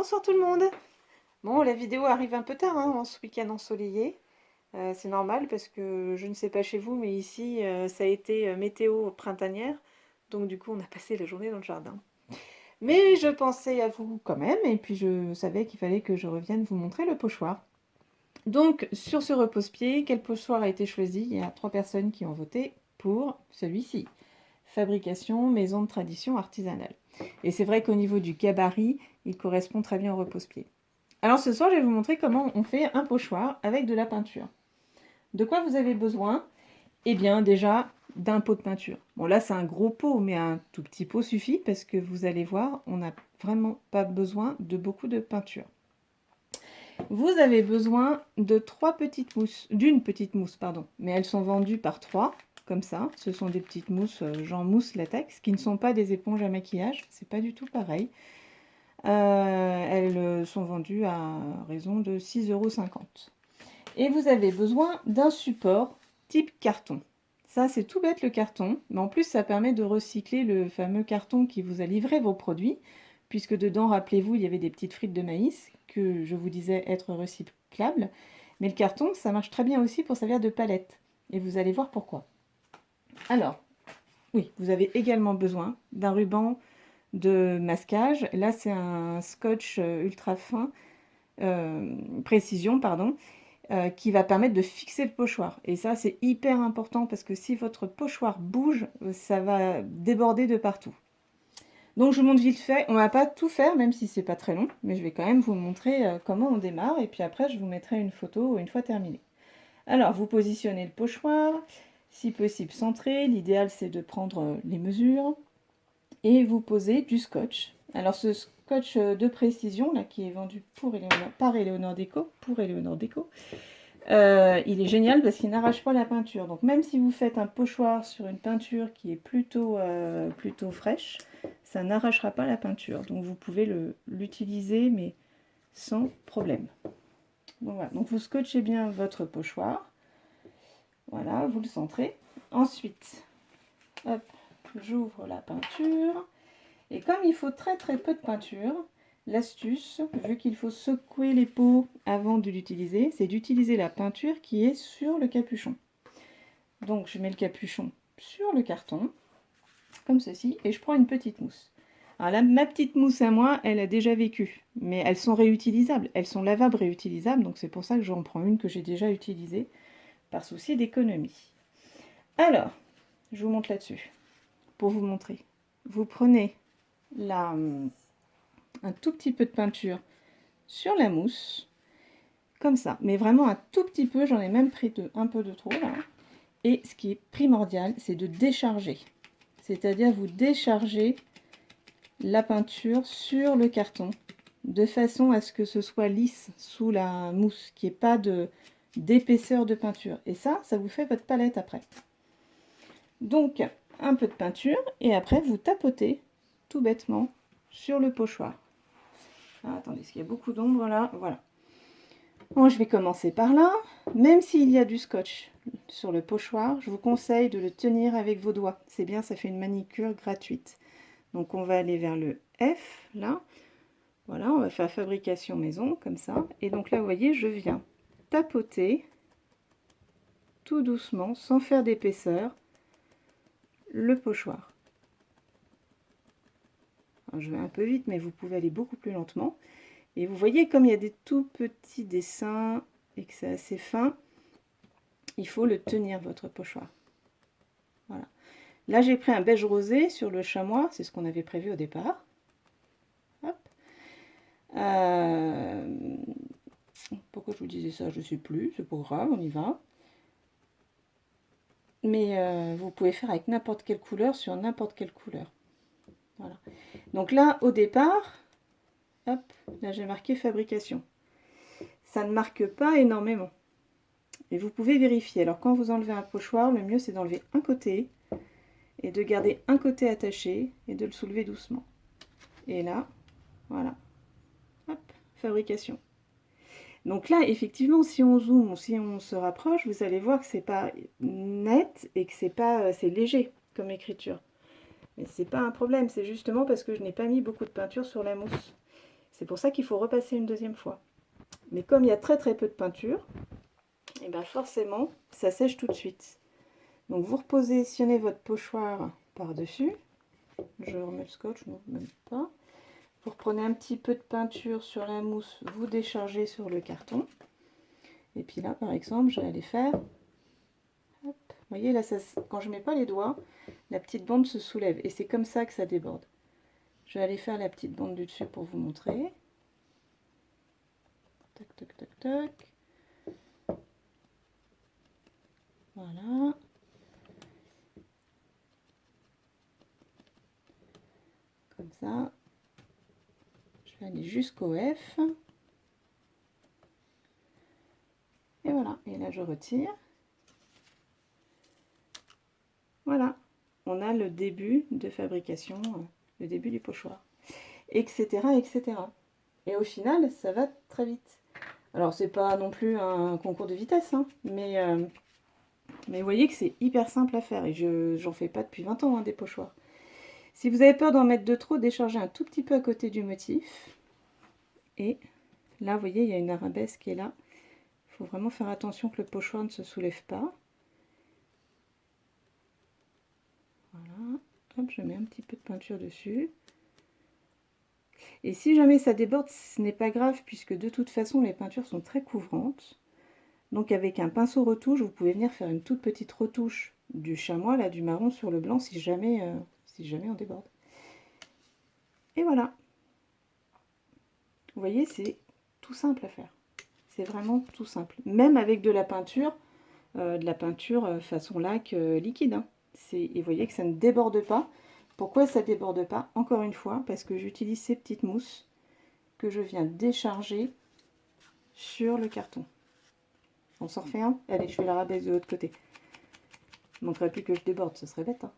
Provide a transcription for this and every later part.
Bonsoir tout le monde. Bon, la vidéo arrive un peu tard, hein, en ce week-end ensoleillé. C'est normal parce que je ne sais pas chez vous, mais ici, ça a été météo printanière. Donc du coup, on a passé la journée dans le jardin. Mais je pensais à vous quand même, et puis je savais qu'il fallait que je revienne vous montrer le pochoir. Donc, sur ce repose-pied, quel pochoir a été choisi? Il y a 3 personnes qui ont voté pour celui-ci. Fabrication, maison de tradition artisanale. Et c'est vrai qu'au niveau du gabarit, il correspond très bien au repose-pied. Alors ce soir, je vais vous montrer comment on fait un pochoir avec de la peinture. De quoi vous avez besoin? Eh bien déjà d'un pot de peinture. Bon là c'est un gros pot, mais un tout petit pot suffit parce que vous allez voir, on n'a vraiment pas besoin de beaucoup de peinture. Vous avez besoin de d'une petite mousse, pardon, mais elles sont vendues par 3, comme ça. Ce sont des petites mousses, genre mousse latex, qui ne sont pas des éponges à maquillage, c'est pas du tout pareil. Elles sont vendues à raison de 6,50 €. Et vous avez besoin d'un support type carton. Ça, c'est tout bête le carton, mais en plus, ça permet de recycler le fameux carton qui vous a livré vos produits, puisque dedans, rappelez-vous, il y avait des petites frites de maïs que je vous disais être recyclables. Mais le carton, ça marche très bien aussi pour servir de palette. Et vous allez voir pourquoi. Alors, oui, vous avez également besoin d'un ruban de masquage. Là, c'est un scotch ultra fin, précision, pardon, qui va permettre de fixer le pochoir. Et ça, c'est hyper important parce que si votre pochoir bouge, ça va déborder de partout. Donc, je vous montre vite fait. On va pas tout faire, même si c'est pas très long, mais je vais quand même vous montrer comment on démarre. Et puis après, je vous mettrai une photo une fois terminé. Alors, vous positionnez le pochoir, si possible centré. L'idéal, c'est de prendre les mesures et vous posez du scotch. Alors ce scotch de précision là qui est vendu par Eleonore Déco, il est génial parce qu'il n'arrache pas la peinture. Donc même si vous faites un pochoir sur une peinture qui est plutôt fraîche, ça n'arrachera pas la peinture. Donc vous pouvez l'utiliser mais sans problème. Donc voilà, donc vous scotchez bien votre pochoir. Voilà, vous le centrez. Ensuite, hop, j'ouvre la peinture. Et comme il faut très peu de peinture, l'astuce, vu qu'il faut secouer les pots avant de l'utiliser, c'est d'utiliser la peinture qui est sur le capuchon. Donc je mets le capuchon sur le carton, comme ceci, et je prends une petite mousse. Alors là, ma petite mousse à moi, elle a déjà vécu, mais elles sont réutilisables, elles sont lavables réutilisables, donc c'est pour ça que j'en prends une que j'ai déjà utilisée, par souci d'économie. Alors, je vous montre là-dessus, pour vous montrer. Vous prenez un tout petit peu de peinture sur la mousse, comme ça, mais vraiment un tout petit peu, j'en ai même pris un peu de trop là. Et ce qui est primordial, c'est de décharger, c'est-à-dire vous déchargez la peinture sur le carton, de façon à ce que ce soit lisse sous la mousse, qu'il n'y ait pas d'épaisseur de peinture. Et ça vous fait votre palette après. Donc, un peu de peinture, et après vous tapotez tout bêtement sur le pochoir. Ah, attendez, est-ce qu'il y a beaucoup d'ombre là? Voilà. Bon, je vais commencer par là. Même s'il y a du scotch sur le pochoir, je vous conseille de le tenir avec vos doigts. C'est bien, ça fait une manicure gratuite. Donc on va aller vers le F, là. Voilà, on va faire fabrication maison, comme ça. Et donc là, vous voyez, je viens tapoter tout doucement, sans faire d'épaisseur, le pochoir. Alors, je vais un peu vite, mais vous pouvez aller beaucoup plus lentement. Et vous voyez, comme il y a des tout petits dessins et que c'est assez fin, il faut le tenir, votre pochoir. Voilà. Là, j'ai pris un beige rosé sur le chamois, c'est ce qu'on avait prévu au départ. Hop. Pourquoi je vous disais ça? Je ne sais plus, c'est pas grave, on y va. Mais vous pouvez faire avec n'importe quelle couleur sur n'importe quelle couleur. Voilà. Donc là, au départ, hop, là j'ai marqué fabrication. Ça ne marque pas énormément. Et vous pouvez vérifier. Alors quand vous enlevez un pochoir, le mieux c'est d'enlever un côté et de garder un côté attaché et de le soulever doucement. Et là, voilà. Hop, fabrication. Donc là, effectivement, si on zoome ou si on se rapproche, vous allez voir que c'est pas net et que c'est léger comme écriture. Mais c'est pas un problème, c'est justement parce que je n'ai pas mis beaucoup de peinture sur la mousse. C'est pour ça qu'il faut repasser une deuxième fois. Mais comme il y a très très peu de peinture, et bien forcément, ça sèche tout de suite. Donc vous repositionnez votre pochoir par-dessus. Je remets le scotch, non, même pas. Vous reprenez un petit peu de peinture sur la mousse, vous déchargez sur le carton. Et puis là, par exemple, je vais aller faire... Hop, vous voyez, là, ça, quand je ne mets pas les doigts, la petite bande se soulève. Et c'est comme ça que ça déborde. Je vais aller faire la petite bande du dessus pour vous montrer. Tac, tac, tac, tac. Voilà. Comme ça. Je vais aller jusqu'au F. Et voilà. Et là, je retire. Voilà. On a le début de fabrication, le début du pochoir. Etc., etc. Et au final, ça va très vite. Alors, c'est pas non plus un concours de vitesse, hein, mais vous voyez que c'est hyper simple à faire. Et j'en fais pas depuis 20 ans, hein, des pochoirs. Si vous avez peur d'en mettre de trop, déchargez un tout petit peu à côté du motif. Et là, vous voyez, il y a une arabesque qui est là. Il faut vraiment faire attention que le pochoir ne se soulève pas. Voilà. Hop, je mets un petit peu de peinture dessus. Et si jamais ça déborde, ce n'est pas grave, puisque de toute façon, les peintures sont très couvrantes. Donc avec un pinceau retouche, vous pouvez venir faire une toute petite retouche du chamois, là, du marron sur le blanc, si jamais on déborde. Et voilà. Vous voyez, c'est tout simple à faire. C'est vraiment tout simple. Même avec de la peinture façon lac liquide. Hein. Et vous voyez que ça ne déborde pas. Pourquoi ça ne déborde pas? Encore une fois, parce que j'utilise ces petites mousses que je viens décharger sur le carton. On s'en refait un? Allez, je fais la rabaisse de l'autre côté. Il ne manquerait plus que je déborde, ce serait bête. Hein.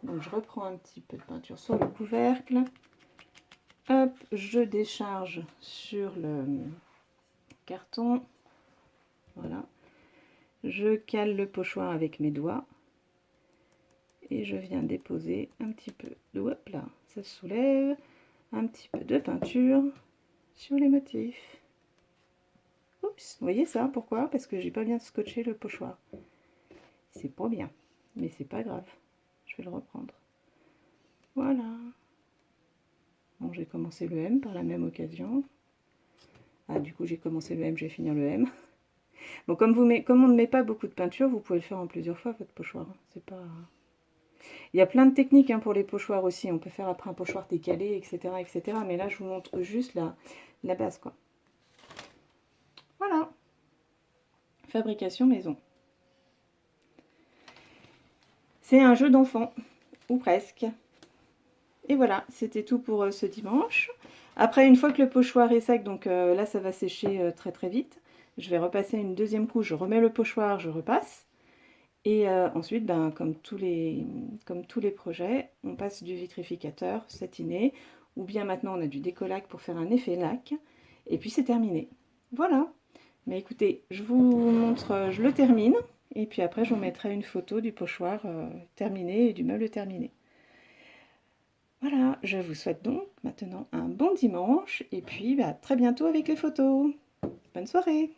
Donc je reprends un petit peu de peinture sur le couvercle. Hop, je décharge sur le carton. Voilà. Je cale le pochoir avec mes doigts. Et je viens déposer un petit peu de, hop là, ça se soulève, un petit peu de peinture sur les motifs. Oups, vous voyez ça? Pourquoi? Parce que j'ai pas bien scotché le pochoir. C'est pas bien, mais c'est pas grave. Je vais le reprendre. Voilà. Bon, j'ai commencé le M par la même occasion. Ah, du coup, j'ai commencé le M, je vais finir le M. Bon, comme on ne met pas beaucoup de peinture, vous pouvez le faire en plusieurs fois, votre pochoir. C'est pas... Il y a plein de techniques hein, pour les pochoirs aussi. On peut faire après un pochoir décalé, etc., etc. Mais là, je vous montre juste la base, quoi. Voilà. Fabrication maison. C'est un jeu d'enfant, ou presque. Et voilà, c'était tout pour ce dimanche. Après, une fois que le pochoir est sec, donc là, ça va sécher très très vite. Je vais repasser une deuxième couche, je remets le pochoir, je repasse. Et ensuite, ben, comme tous les projets, on passe du vitrificateur satiné, ou bien maintenant on a du décollac pour faire un effet lac, et puis c'est terminé. Voilà. Mais écoutez, je vous montre, je le termine, et puis après je vous mettrai une photo du pochoir terminé et du meuble terminé. Voilà, je vous souhaite donc maintenant un bon dimanche, et puis bah, très bientôt avec les photos. Bonne soirée!